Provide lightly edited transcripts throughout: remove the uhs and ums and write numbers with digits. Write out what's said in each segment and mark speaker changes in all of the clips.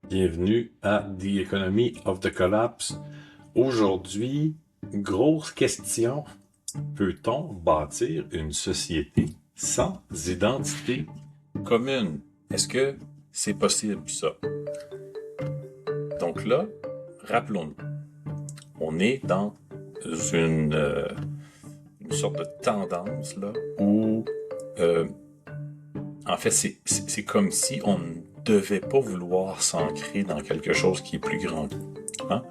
Speaker 1: Bienvenue à The Economy of the Collapse. Aujourd'hui, grosse question. Peut-on bâtir une société sans identité commune? Est-ce que c'est possible, ça? Donc là, rappelons-nous, on est dans une sorte de tendance là où, en fait, c'est comme si on ne devait pas vouloir s'ancrer dans quelque chose qui est plus grand. Hein?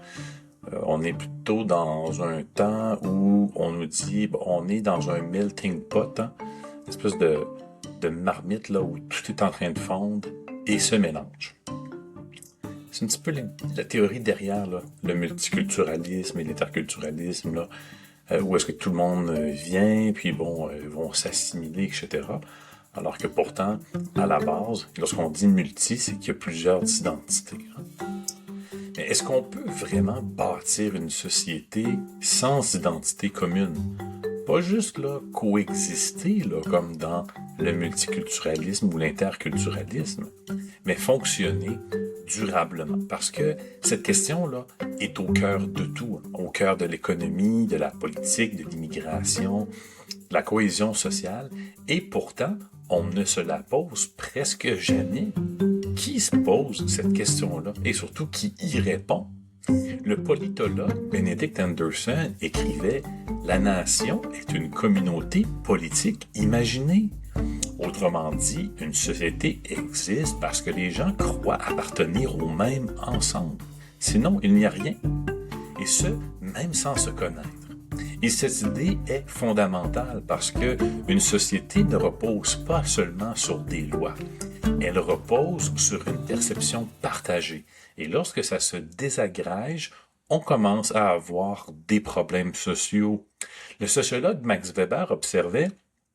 Speaker 1: On est plutôt dans un temps où on nous dit, bon, on est dans un melting pot, hein? Une espèce de marmite là où tout est en train de fondre et se mélange. C'est un petit peu la théorie derrière là, le multiculturalisme et l'interculturalisme, là, où est-ce que tout le monde vient, puis bon, vont s'assimiler, etc. Alors que pourtant, à la base, lorsqu'on dit multi, c'est qu'il y a plusieurs identités. Hein. Mais est-ce qu'on peut vraiment bâtir une société sans identité commune? Pas juste là coexister là, comme dans le multiculturalisme ou l'interculturalisme, mais fonctionner durablement. Parce que cette question-là est au cœur de tout, hein, au cœur de l'économie, de la politique, de l'immigration, de la cohésion sociale, et pourtant, on ne se la pose presque jamais. Qui se pose cette question-là et surtout qui y répond? Le politologue Benedict Anderson écrivait « La nation est une communauté politique imaginée ». Autrement dit, une société existe parce que les gens croient appartenir au même ensemble. Sinon, il n'y a rien. Et ce, même sans se connaître. Et cette idée est fondamentale parce que une société ne repose pas seulement sur des lois. Elle repose sur une perception partagée. Et lorsque ça se désagrège, on commence à avoir des problèmes sociaux. Le sociologue Max Weber observait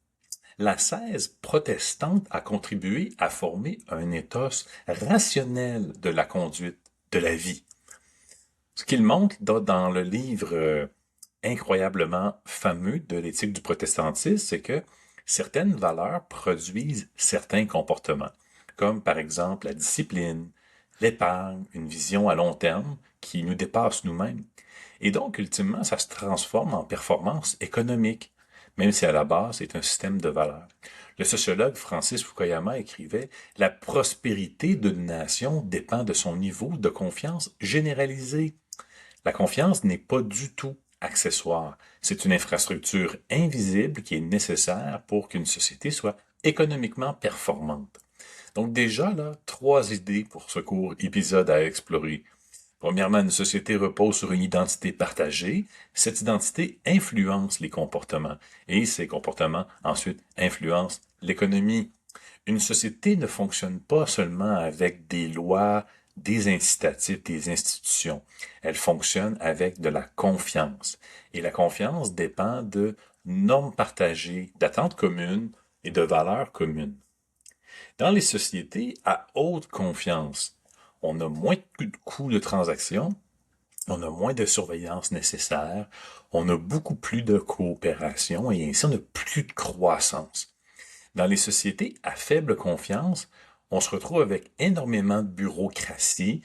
Speaker 1: « L'ascèse protestante a contribué à former un ethos rationnel de la conduite, de la vie. » Ce qu'il montre dans le livre incroyablement fameux de l'éthique du protestantisme, c'est que certaines valeurs produisent certains comportements, comme par exemple la discipline, l'épargne, une vision à long terme qui nous dépasse nous-mêmes. Et donc, ultimement, ça se transforme en performance économique, même si à la base, c'est un système de valeurs. Le sociologue Francis Fukuyama écrivait « La prospérité d'une nation dépend de son niveau de confiance généralisée. La confiance n'est pas du tout accessoire. C'est une infrastructure invisible qui est nécessaire pour qu'une société soit économiquement performante. » Donc déjà, là, 3 idées pour ce court épisode à explorer. Premièrement, une société repose sur une identité partagée. Cette identité influence les comportements et ces comportements ensuite influencent l'économie. Une société ne fonctionne pas seulement avec des lois, des incitatifs, des institutions. Elle fonctionne avec de la confiance. Et la confiance dépend de normes partagées, d'attentes communes et de valeurs communes. Dans les sociétés à haute confiance, on a moins de coûts de transaction, on a moins de surveillance nécessaire, on a beaucoup plus de coopération et ainsi on a plus de croissance. Dans les sociétés à faible confiance, on se retrouve avec énormément de bureaucratie,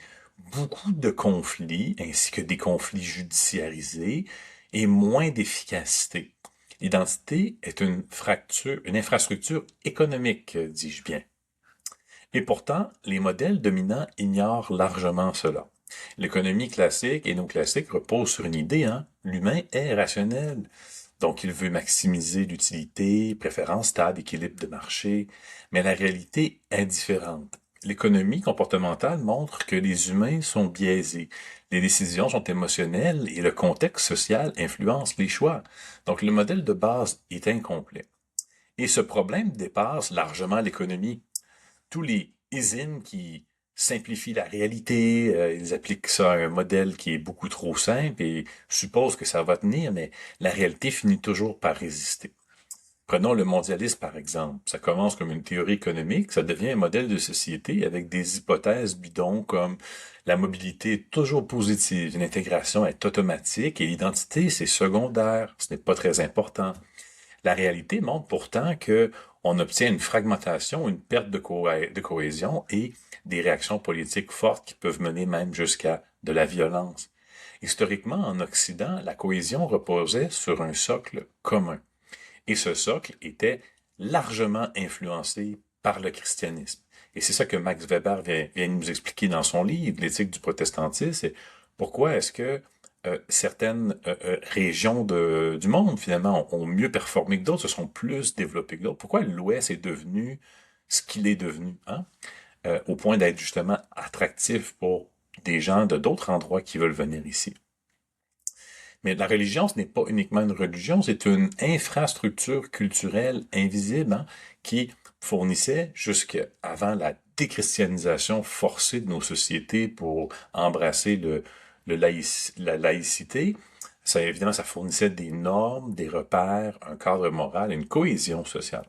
Speaker 1: beaucoup de conflits ainsi que des conflits judiciarisés et moins d'efficacité. L'identité est une infrastructure économique, dis-je bien. Et pourtant, les modèles dominants ignorent largement cela. L'économie classique et non classique reposent sur une idée, hein? L'humain est rationnel. Donc, il veut maximiser l'utilité, préférence stable, équilibre de marché. Mais la réalité est différente. L'économie comportementale montre que les humains sont biaisés. Les décisions sont émotionnelles et le contexte social influence les choix. Donc, le modèle de base est incomplet. Et ce problème dépasse largement l'économie. Tous les isines qui simplifient la réalité, ils appliquent ça à un modèle qui est beaucoup trop simple et supposent que ça va tenir, mais la réalité finit toujours par résister. Prenons le mondialisme par exemple. Ça commence comme une théorie économique, ça devient un modèle de société avec des hypothèses bidons comme la mobilité est toujours positive, l'intégration est automatique et l'identité c'est secondaire, ce n'est pas très important. La réalité montre pourtant que on obtient une fragmentation, une perte de cohésion et des réactions politiques fortes qui peuvent mener même jusqu'à de la violence. Historiquement, en Occident, la cohésion reposait sur un socle commun. Et ce socle était largement influencé par le christianisme. Et c'est ça que Max Weber vient nous expliquer dans son livre, L'éthique du protestantisme, c'est pourquoi est-ce que certaines régions du monde, finalement, ont mieux performé que d'autres, se sont plus développées que d'autres. Pourquoi l'Ouest est devenu ce qu'il est devenu, hein? Au point d'être justement attractif pour des gens de d'autres endroits qui veulent venir ici. Mais la religion, ce n'est pas uniquement une religion, c'est une infrastructure culturelle invisible, hein, qui fournissait jusqu'avant la déchristianisation forcée de nos sociétés pour embrasser la laïcité. Ça, évidemment, ça fournissait des normes, des repères, un cadre moral, une cohésion sociale.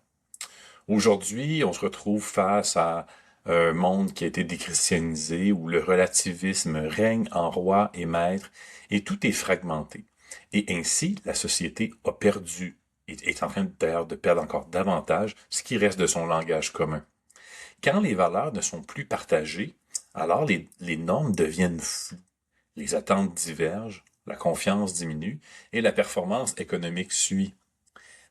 Speaker 1: Aujourd'hui, on se retrouve face à un monde qui a été déchristianisé, où le relativisme règne en roi et maître, et tout est fragmenté. Et ainsi, la société a perdu, et est en train d'ailleurs de perdre encore davantage, ce qui reste de son langage commun. Quand les valeurs ne sont plus partagées, alors les normes deviennent floues, les attentes divergent, la confiance diminue, et la performance économique suit.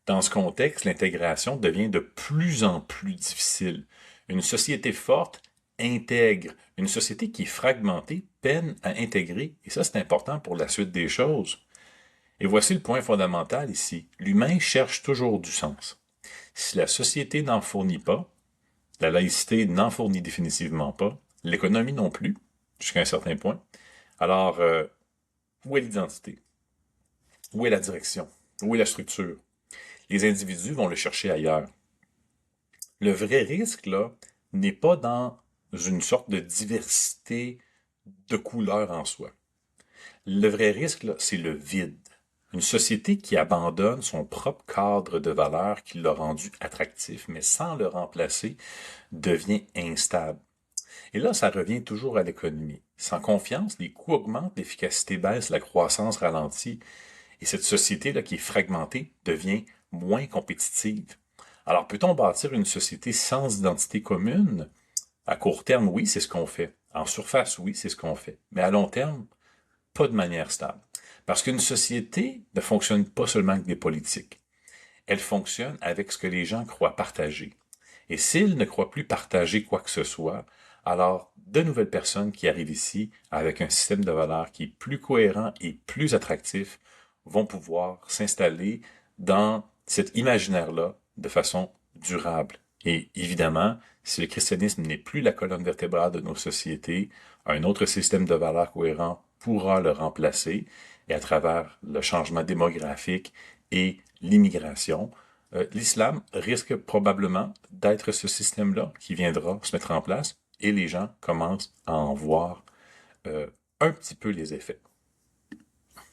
Speaker 1: Dans ce contexte, l'intégration devient de plus en plus difficile. Une société forte intègre. Une société qui est fragmentée peine à intégrer. Et ça, c'est important pour la suite des choses. Et voici le point fondamental ici. L'humain cherche toujours du sens. Si la société n'en fournit pas, la laïcité n'en fournit définitivement pas, l'économie non plus, jusqu'à un certain point, alors où est l'identité? Où est la direction? Où est la structure? Les individus vont le chercher ailleurs. Le vrai risque, là, n'est pas dans une sorte de diversité de couleurs en soi. Le vrai risque, là, c'est le vide. Une société qui abandonne son propre cadre de valeurs qui l'a rendu attractif, mais sans le remplacer, devient instable. Et là, ça revient toujours à l'économie. Sans confiance, les coûts augmentent, l'efficacité baisse, la croissance ralentit. Et cette société-là qui est fragmentée devient moins compétitive. Alors, peut-on bâtir une société sans identité commune? À court terme, oui, c'est ce qu'on fait. En surface, oui, c'est ce qu'on fait. Mais à long terme, pas de manière stable. Parce qu'une société ne fonctionne pas seulement avec des politiques. Elle fonctionne avec ce que les gens croient partager. Et s'ils ne croient plus partager quoi que ce soit, alors de nouvelles personnes qui arrivent ici avec un système de valeurs qui est plus cohérent et plus attractif vont pouvoir s'installer dans cet imaginaire-là de façon durable. Et évidemment, si le christianisme n'est plus la colonne vertébrale de nos sociétés, un autre système de valeurs cohérent pourra le remplacer, et à travers le changement démographique et l'immigration, l'islam risque probablement d'être ce système-là qui viendra se mettre en place, et les gens commencent à en voir un petit peu les effets.